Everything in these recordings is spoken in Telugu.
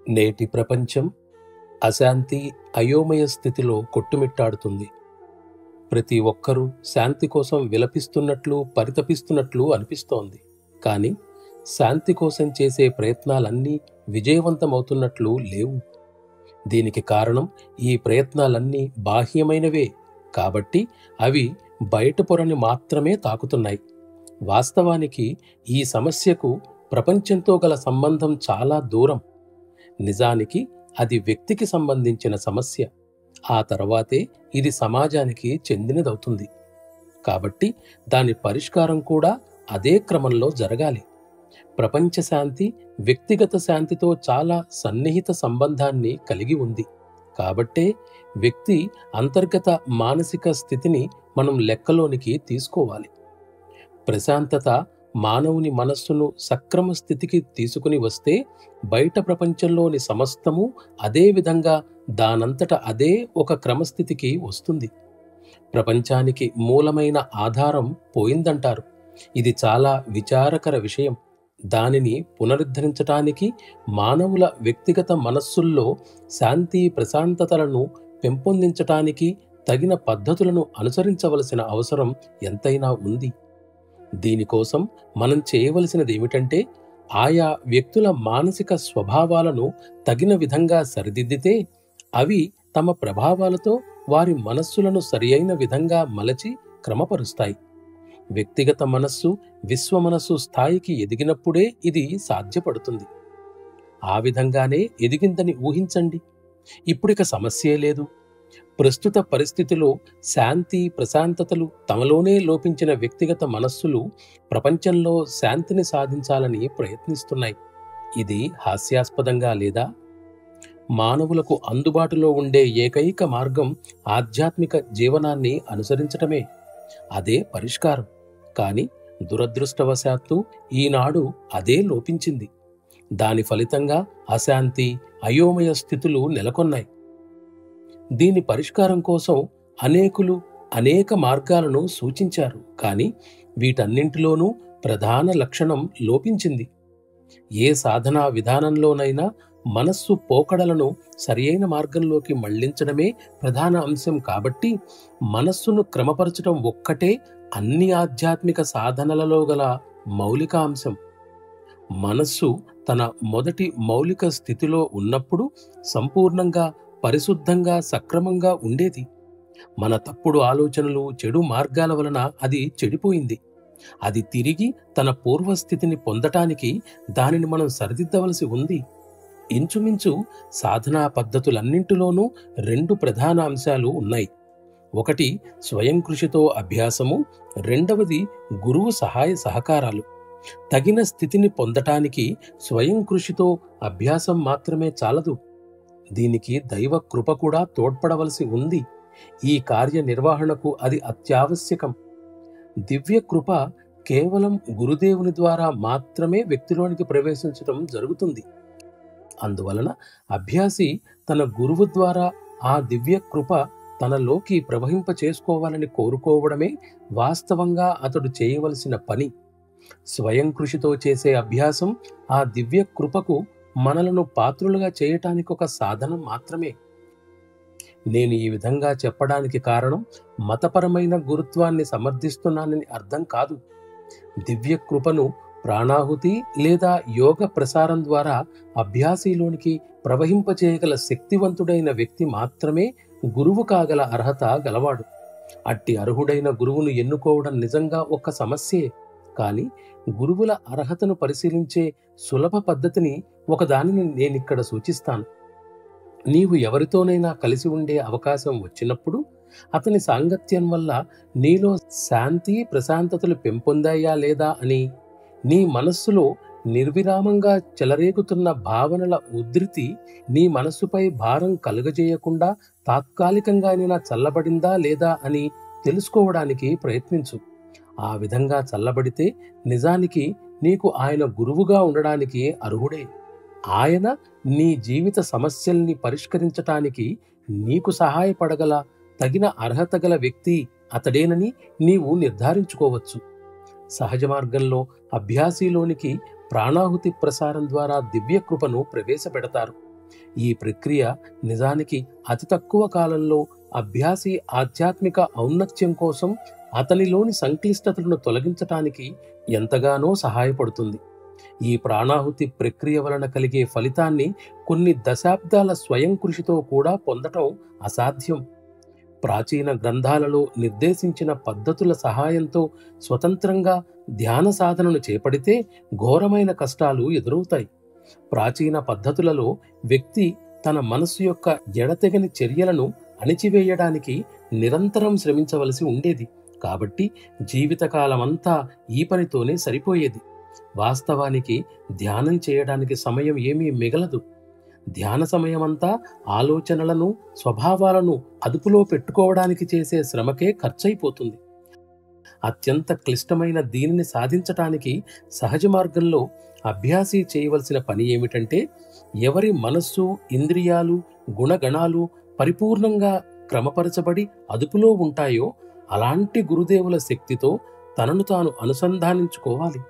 నేటి ప్రపంచం అశాంతి, అయోమయ స్థితిలో కొట్టుమిట్టాడుతుంది. ప్రతి ఒక్కరూ శాంతి కోసం విలపిస్తున్నట్లు, పరితపిస్తున్నట్లు అనిపిస్తోంది. కానీ శాంతి కోసం చేసే ప్రయత్నాలన్నీ విజయవంతమవుతున్నట్లు లేవు. దీనికి కారణం ఈ ప్రయత్నాలన్నీ బాహ్యమైనవే కాబట్టి అవి బయట పొరని మాత్రమే తాకుతున్నాయి. వాస్తవానికి ఈ సమస్యకు ప్రపంచంతో గల సంబంధం చాలా దూరం. నిజానికి అది వ్యక్తికి సంబంధించిన సమస్య. ఆ తర్వాతే ఇది సమాజానికి చెందినదవుతుంది. కాబట్టి దాని పరిష్కారం కూడా అదే క్రమంలో జరగాలి. ప్రపంచ శాంతి వ్యక్తిగత శాంతితో చాలా సన్నిహిత సంబంధాన్ని కలిగి ఉంది. కాబట్టే వ్యక్తి అంతర్గత మానసిక స్థితిని మనం లెక్కలోనికి తీసుకోవాలి. ప్రశాంతత మానవుని మనస్సును సక్రమ స్థితికి తీసుకుని వస్తే బయట ప్రపంచంలోని సమస్తము అదే విధంగా దానంతట అదే ఒక క్రమస్థితికి వస్తుంది. ప్రపంచానికి మూలమైన ఆధారం పోయిందంటారు. ఇది చాలా విచారకర విషయం. దానిని పునరుద్ధరించటానికి మానవుల వ్యక్తిగత మనస్సుల్లో శాంతి, ప్రశాంతతలను పెంపొందించటానికి తగిన పద్ధతులను అనుసరించవలసిన అవసరం ఎంతైనా ఉంది. దీనికోసం మనం చేయవలసినది ఏమిటంటే, ఆయా వ్యక్తుల మానసిక స్వభావాలను తగిన విధంగా సరిదిద్దితే అవి తమ ప్రభావాలతో వారి మనస్సులను సరియైన విధంగా మలచి క్రమపరుస్తాయి. వ్యక్తిగత మనస్సు విశ్వ మనస్సు స్థాయికి ఎదిగినప్పుడే ఇది సాధ్యపడుతుంది. ఆ విధంగానే ఎదిగిందని ఊహించండి. ఇప్పుడిక సమస్యే లేదు. ప్రస్తుత పరిస్థితిలో శాంతి, ప్రశాంతతలు తమలోనే లోపించిన వ్యక్తిగత మనస్సులు ప్రపంచంలో శాంతిని సాధించాలని ప్రయత్నిస్తున్నాయి. ఇది హాస్యాస్పదంగా లేదా? మానవులకు అందుబాటులో ఉండే ఏకైక మార్గం ఆధ్యాత్మిక జీవనాన్ని అనుసరించటమే. అదే పరిష్కారం. కానీ దురదృష్టవశాత్తు ఈనాడు అదే లోపించింది. దాని ఫలితంగా అశాంతి, అయోమయ స్థితులు నెలకొన్నాయి. దీని పరిష్కారం కోసం అనేకులు అనేక మార్గాలను సూచించారు. కానీ వీటన్నింటిలోనూ ప్రధాన లక్షణం లోపించింది. ఏ సాధనా విధానంలోనైనా మనస్సు పోకడలను సరియైన మార్గంలోకి మళ్లించడమే ప్రధాన అంశం. కాబట్టి మనస్సును క్రమపరచడం ఒక్కటే అన్ని ఆధ్యాత్మిక సాధనలలో గల మౌలిక అంశం. మనస్సు తన మొదటి మౌలిక స్థితిలో ఉన్నప్పుడు సంపూర్ణంగా, పరిశుద్ధంగా, సక్రమంగా ఉండేది. మన తప్పుడు ఆలోచనలు, చెడు మార్గాల వలన అది చెడిపోయింది. అది తిరిగి తన పూర్వస్థితిని పొందటానికి దానిని మనం సరిదిద్దవలసి ఉంది. ఇంచుమించు సాధనా పద్ధతులన్నింటిలోనూ రెండు ప్రధాన అంశాలు ఉన్నాయి. ఒకటి స్వయం కృషితో అభ్యాసము, రెండవది గురువు సహాయ సహకారాలు. తగిన స్థితిని పొందటానికి స్వయం కృషితో అభ్యాసం మాత్రమే చాలదు. దీనికి దైవ కృప కూడా తోడ్పడవలసి ఉంది. ఈ కార్య నిర్వహణకు అది అత్యావశ్యకం. దివ్య కృప కేవలం గురుదేవుని ద్వారా మాత్రమే వ్యక్తిలోనికి ప్రవేశించడం జరుగుతుంది. అందువలన అభ్యాసి తన గురువు ద్వారా ఆ దివ్య కృప తనలోకి ప్రవహింప చేసుకోవాలని కోరుకోవడమే వాస్తవంగా అతడు చేయవలసిన పని. స్వయం కృషితో చేసే అభ్యాసం ఆ దివ్య కృపకు మనలను పాత్రులుగా చేయటానికి ఒక సాధనం మాత్రమే. నేను ఈ విధంగా చెప్పడానికి కారణం మతపరమైన గురుత్వాన్ని సమర్థిస్తున్నానని అర్థం కాదు. దివ్య కృపను ప్రాణాహుతి లేదా యోగ ప్రసారం ద్వారా అభ్యాసిలోనికి ప్రవహింపచేయగల శక్తివంతుడైన వ్యక్తి మాత్రమే గురువు కాగల అర్హత గలవాడు. అట్టి అర్హుడైన గురువును ఎన్నుకోవడం నిజంగా ఒక సమస్యే. కానీ గురువుల అర్హతను పరిశీలించే సులభ పద్ధతిని ఒకదానిని నేనిక్కడ సూచిస్తాను. నీవు ఎవరితోనైనా కలిసి ఉండే అవకాశం వచ్చినప్పుడు అతని సాంగత్యం వల్ల నీలో శాంతి, ప్రశాంతతలు పెంపొందాయా లేదా అని, నీ మనస్సులో నిర్విరామంగా చెలరేగుతున్న భావనల ఉధృతి నీ మనస్సుపై భారం కలుగజేయకుండా తాత్కాలికంగానైనా చల్లబడిందా లేదా అని తెలుసుకోవడానికి ప్రయత్నించు. ఆ విధంగా చల్లబడితే నిజానికి నీకు ఆయన గురువుగా ఉండడానికి అర్హుడే. ఆయన నీ జీవిత సమస్యల్ని పరిష్కరించటానికి నీకు సహాయపడగల తగిన అర్హత గల వ్యక్తి అతడేనని నీవు నిర్ధారించుకోవచ్చు. సహజ మార్గంలో అభ్యాసిలోనికి ప్రాణాహుతి ప్రసారం ద్వారా దివ్య కృపను ప్రవేశపెడతారు. ఈ ప్రక్రియ నిజానికి అతి తక్కువ కాలంలో అభ్యాసి ఆధ్యాత్మిక ఔన్నత్యం కోసం అతనిలోని సంక్లిష్టతలను తొలగించటానికి ఎంతగానో సహాయపడుతుంది. ఈ ప్రాణాహుతి ప్రక్రియ వలన కలిగే ఫలితాన్ని కొన్ని దశాబ్దాల స్వయం కృషితో కూడా పొందటం అసాధ్యం. ప్రాచీన గ్రంథాలలో నిర్దేశించిన పద్ధతుల సహాయంతో స్వతంత్రంగా ధ్యాన సాధనను చేపడితే ఘోరమైన కష్టాలు ఎదురవుతాయి. ప్రాచీన పద్ధతులలో వ్యక్తి తన మనస్సు యొక్క ఎడతెగని చర్యలను అణిచివేయడానికి నిరంతరం శ్రమించవలసి ఉండేది. కాబట్టి జీవితకాలమంతా ఈ పనితోనే సరిపోయేది. వాస్తవానికి ధ్యానం చేయడానికి సమయం ఏమీ మిగలదు. ధ్యాన సమయమంతా ఆలోచనలను, స్వభావాలను అదుపులో పెట్టుకోవడానికి చేసే శ్రమకే ఖర్చయిపోతుంది. అత్యంత క్లిష్టమైన దీనిని సాధించటానికి సహజ మార్గంలో అభ్యాసి చేయవలసిన పని ఏమిటంటే, ఎవరి మనస్సు, ఇంద్రియాలు, గుణగణాలు పరిపూర్ణంగా క్రమపరచబడి అదుపులో ఉంటాయో అలాంటి గురుదేవుల శక్తితో తనను తాను అనుసంధానించుకోవాలి.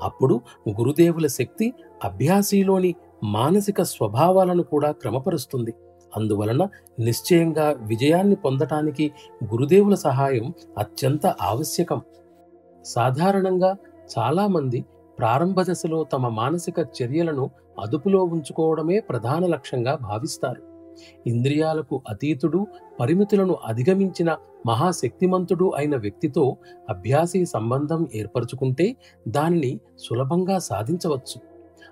అప్పుడు గురుదేవుల శక్తి అభ్యాసిలోని మానసిక స్వభావాలను కూడా క్రమపరుస్తుంది. అందువలన నిశ్చయంగా విజయాన్ని పొందటానికి గురుదేవుల సహాయం అత్యంత ఆవశ్యకం. సాధారణంగా చాలామంది ప్రారంభ దశలో తమ మానసిక చర్యలను అదుపులో ఉంచుకోవడమే ప్రధాన లక్ష్యంగా భావిస్తారు. ఇంద్రియాలకు అతీతుడు, పరిమితులను అధిగమించిన మహాశక్తిమంతుడు అయిన వ్యక్తితో అభ్యాసి సంబంధం ఏర్పరచుకుంటే దానిని సులభంగా సాధించవచ్చు.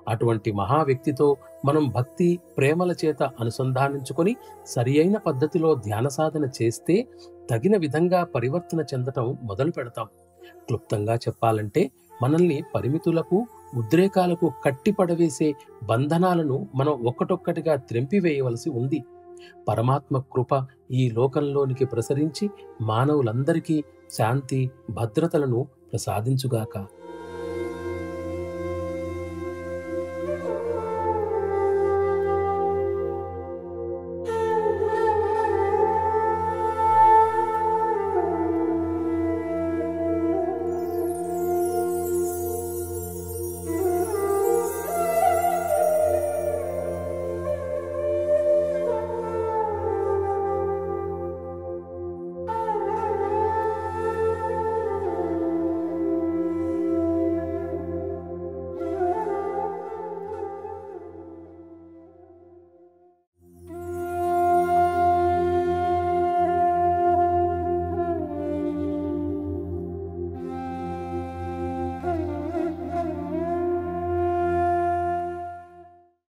అటువంటి మహా వ్యక్తితో మనం భక్తి, ప్రేమల చేత అనుసంధానించుకొని సరియైన పద్ధతిలో ధ్యాన సాధన చేస్తే తగిన విధంగా పరివర్తన చెందటం మొదలు పెడతాం. క్లుప్తంగా చెప్పాలంటే మనల్ని పరిమితులకు, ఉద్రేకాలకు కట్టిపడవేసే బంధనాలను మనం ఒక్కటొక్కటిగా త్రెంపివేయవలసి ఉంది. పరమాత్మ కృప ఈ లోకంలోనికి ప్రసరించి మానవులందరికీ శాంతి, భద్రతలను ప్రసాదించుగాక.